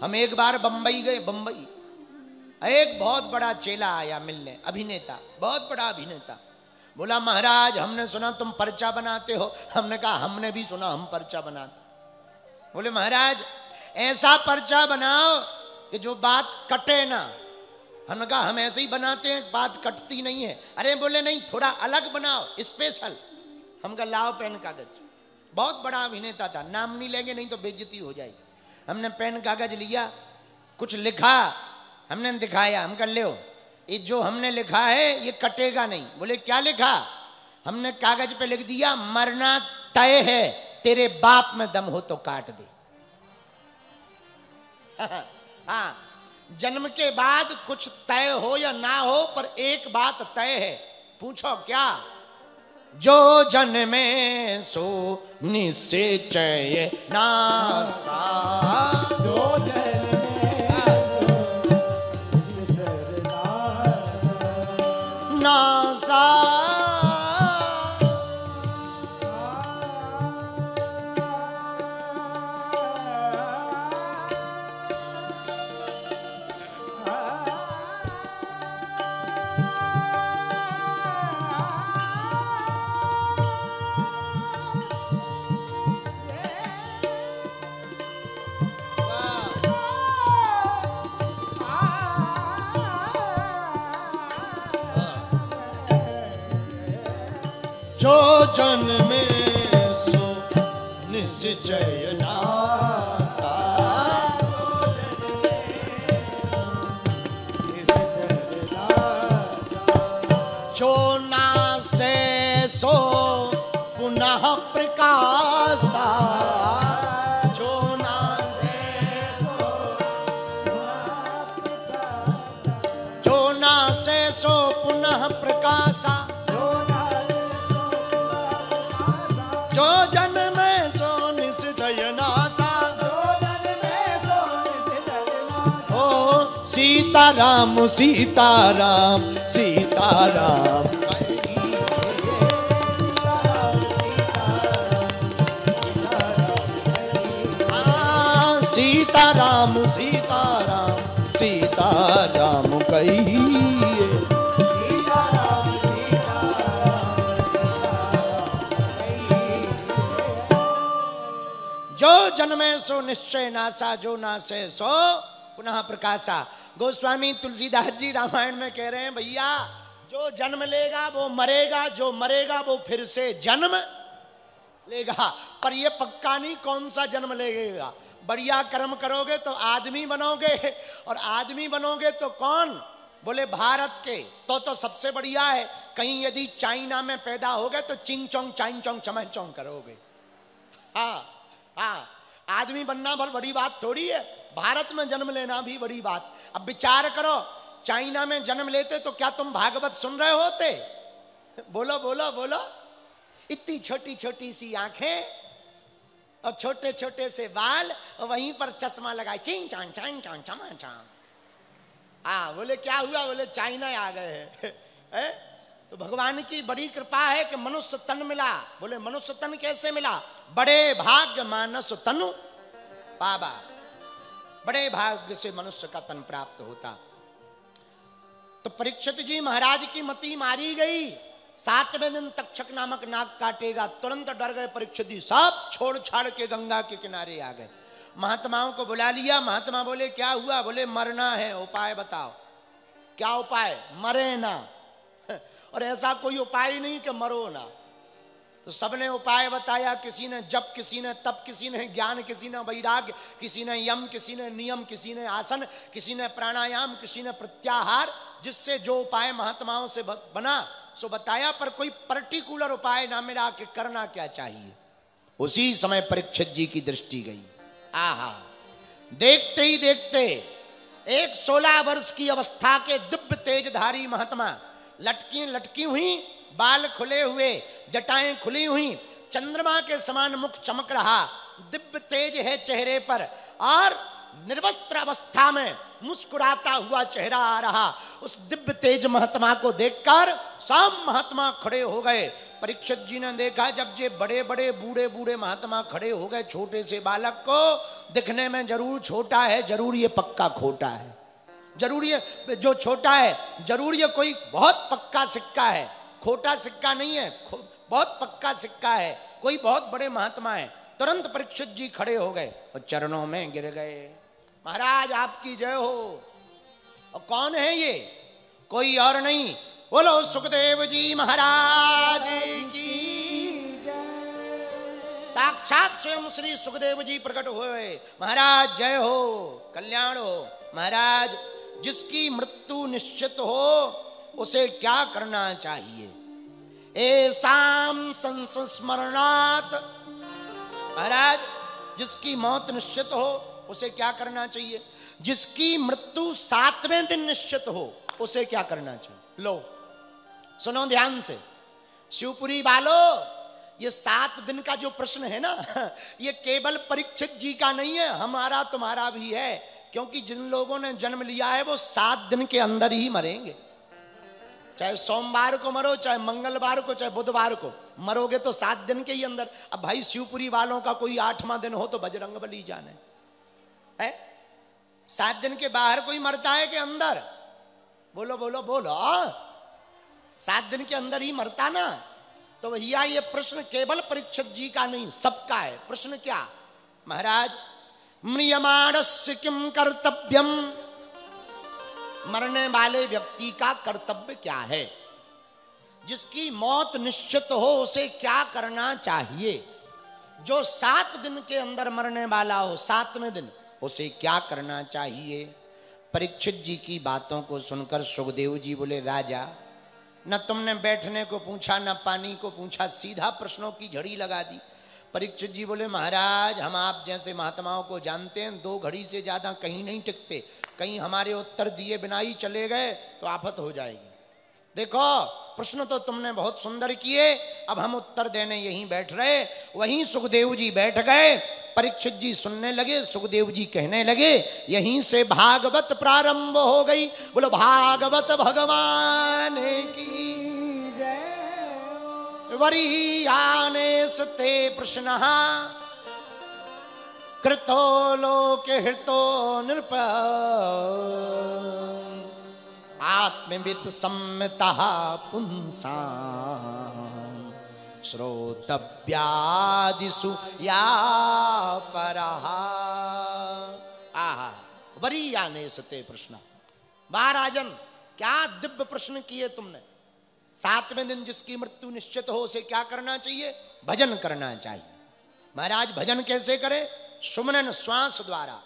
हम एक बार बंबई गए, बंबई एक बहुत बड़ा चेला आया मिलने, अभिनेता, बहुत बड़ा अभिनेता। बोला महाराज हमने सुना तुम पर्चा बनाते हो। हमने कहा हमने भी सुना हम पर्चा बनाते। बोले महाराज ऐसा पर्चा बनाओ कि जो बात कटे ना। हमने कहा हम ऐसे ही बनाते हैं, बात कटती नहीं है। अरे बोले नहीं थोड़ा अलग बनाओ, स्पेशल। हम कहा लाओ पेन कागज। बहुत बड़ा अभिनेता था, नाम नहीं लेंगे नहीं तो बेइज्जती हो जाएगी। हमने पेन कागज लिया, कुछ लिखा, हमने दिखाया। हम कह लो ये जो हमने लिखा है ये कटेगा नहीं। बोले क्या लिखा? हमने कागज पे लिख दिया मरना तय है, तेरे बाप में दम हो तो काट दे। हाँ, जन्म के बाद कुछ तय हो या ना हो पर एक बात तय है। पूछो क्या? जो जन्मे सो निश्चय नासा। जो जन्मे सो नासा। जो जन्मे सो निश्चय नासा। जो नासे सो पुनः प्रकाशा। जो नासे जो नासे सो पुनः प्रकाशा। जो जन्मे सो निश्चय नासा। ओ सीताराम सीताराम सीताराम। सीताराम सीताराम सीताराम कहिए। जो जन्मे सो निश्चय नासा, जो नासे सो पुनः प्रकाशा। गोस्वामी तुलसीदास जी रामायण में कह रहे हैं भैया जो जन्म लेगा वो मरेगा, जो मरेगा वो फिर से जन्म लेगा। पर ये पक्का नहीं कौन सा जन्म लेगा। बढ़िया कर्म करोगे तो आदमी बनोगे, और आदमी बनोगे तो कौन? बोले भारत के तो सबसे बढ़िया है। कहीं यदि चाइना में पैदा हो गए तो चिंग चोंग चाइन चोंग चमह चोंग करोगे। हाँ हाँ, आदमी बनना बहुत बड़ी बात थोड़ी है, भारत में जन्म लेना भी बड़ी बात। अब विचार करो चाइना में जन्म लेते तो क्या तुम भागवत सुन रहे होते? बोलो बोलो बोलो। इतनी छोटी छोटी सी आंखें और छोटे छोटे से बाल और वहीं पर चश्मा लगाए, चिंग चांग चांग चांग चमा चांग। हाँ, बोले क्या हुआ? बोले चाइना आ गए हैं। तो भगवान की बड़ी कृपा है कि मनुष्य तन मिला। बोले मनुष्य तन कैसे मिला? बड़े भाग्य मानस तनु पावा। बड़े भाग्य से मनुष्य का तन प्राप्त होता। तो परीक्षित जी महाराज की मति मारी गई। 7वें दिन तक्षक नामक नाग काटेगा। तुरंत डर गए परीक्षित जी, सब छोड़ छाड़ के गंगा के किनारे आ गए। महात्माओं को बुला लिया। महात्मा बोले क्या हुआ? बोले मरना है, उपाय बताओ। क्या उपाय? मरे ना। और ऐसा कोई उपाय नहीं कि मरो ना। तो सबने उपाय बताया। किसी ने जप, किसी ने तप, किसी ने ज्ञान, किसी ने वैराग्य, किसी ने यम, किसी ने नियम, किसी ने आसन, किसी ने प्राणायाम, किसी ने प्रत्याहार। जिससे जो उपाय महात्माओं से बना सो बताया, पर कोई पर्टिकुलर उपाय ना मिला कि करना क्या चाहिए। उसी समय परीक्षित जी की दृष्टि गई। आहा, देखते ही देखते एक 16 वर्ष की अवस्था के दिव्य तेजधारी महात्मा, लटकी लटकी हुई, बाल खुले हुए, जटाएं खुली हुई, चंद्रमा के समान मुख चमक रहा, दिव्य तेज है चेहरे पर, और निर्वस्त्र अवस्था में मुस्कुराता हुआ चेहरा आ रहा। उस दिव्य तेज महात्मा को देखकर सब महात्मा खड़े हो गए, परीक्षित जी ने देखा जब ये बड़े बड़े बूढ़े बूढ़े महात्मा खड़े हो गए, छोटे से बालक को दिखने में जरूर छोटा है, जरूर ये पक्का खोटा है, जरूर ये जो छोटा है जरूर ये कोई बहुत पक्का सिक्का है, खोटा सिक्का नहीं है, बहुत पक्का सिक्का है, कोई बहुत बड़े महात्मा है। तुरंत परीक्षित जी खड़े हो गए और चरणों में गिर गए, महाराज आपकी जय हो। और कौन है ये? कोई और नहीं, बोलो सुखदेव जी महाराज की जय। साक्षात स्वयं श्री सुखदेव जी प्रकट हुए। महाराज जय हो, कल्याण हो। महाराज जिसकी मृत्यु निश्चित हो उसे क्या करना चाहिए? एसाम संस्मरणात्। महाराज जिसकी मौत निश्चित हो उसे क्या करना चाहिए? जिसकी मृत्यु 7वें दिन निश्चित हो उसे क्या करना चाहिए? लो सुनो ध्यान से, शिवपुरी वालों, ये 7 दिन का जो प्रश्न है ना, ये केवल परीक्षित जी का नहीं है, हमारा तुम्हारा भी है। क्योंकि जिन लोगों ने जन्म लिया है वो 7 दिन के अंदर ही मरेंगे। चाहे सोमवार को मरो, चाहे मंगलवार को, चाहे बुधवार को मरोगे तो 7 दिन के ही अंदर। अब भाई शिवपुरी वालों का कोई 8वां दिन हो तो बजरंगबली जाने है। 7 दिन के बाहर कोई मरता है कि अंदर? बोलो बोलो बोलो, 7 दिन के अंदर ही मरता ना। तो भैया ये प्रश्न केवल परीक्षित जी का नहीं, सबका है। प्रश्न क्या? महाराज म्रियमाणस्य किम कर्तव्यम, मरने वाले व्यक्ति का कर्तव्य क्या है? जिसकी मौत निश्चित हो उसे क्या करना चाहिए? जो 7 दिन के अंदर मरने वाला हो, 7वें दिन, उसे क्या करना चाहिए? परीक्षित जी की बातों को सुनकर सुखदेव जी बोले, राजा न तुमने बैठने को पूछा, न पानी को पूछा, सीधा प्रश्नों की झड़ी लगा दी। परीक्षित जी बोले, महाराज हम आप जैसे महात्माओं को जानते हैं, 2 घड़ी से ज्यादा कहीं नहीं टिकते। कहीं हमारे उत्तर दिए बिना ही चले गए तो आफत हो जाएगी। देखो प्रश्न तो तुमने बहुत सुंदर किए, अब हम उत्तर देने यहीं बैठ रहे। वहीं सुखदेव जी बैठ गए, परीक्षित जी सुनने लगे, सुखदेव जी कहने लगे। यहीं से भागवत प्रारंभ हो गई। बोलो भागवत भगवान की जय। वरीयाने सते प्रश्न कृतो लोके हृतो नृप आत्मवित् सम्मितः पुंसा श्रोतव्यादिषु या परः। आहा, वरीयाने सते प्रश्न। महाराजन क्या दिव्य प्रश्न किए तुमने। 7वें दिन जिसकी मृत्यु निश्चित हो उसे क्या करना चाहिए? भजन करना चाहिए। महाराज भजन कैसे करे? सुमरन श्वास द्वारा।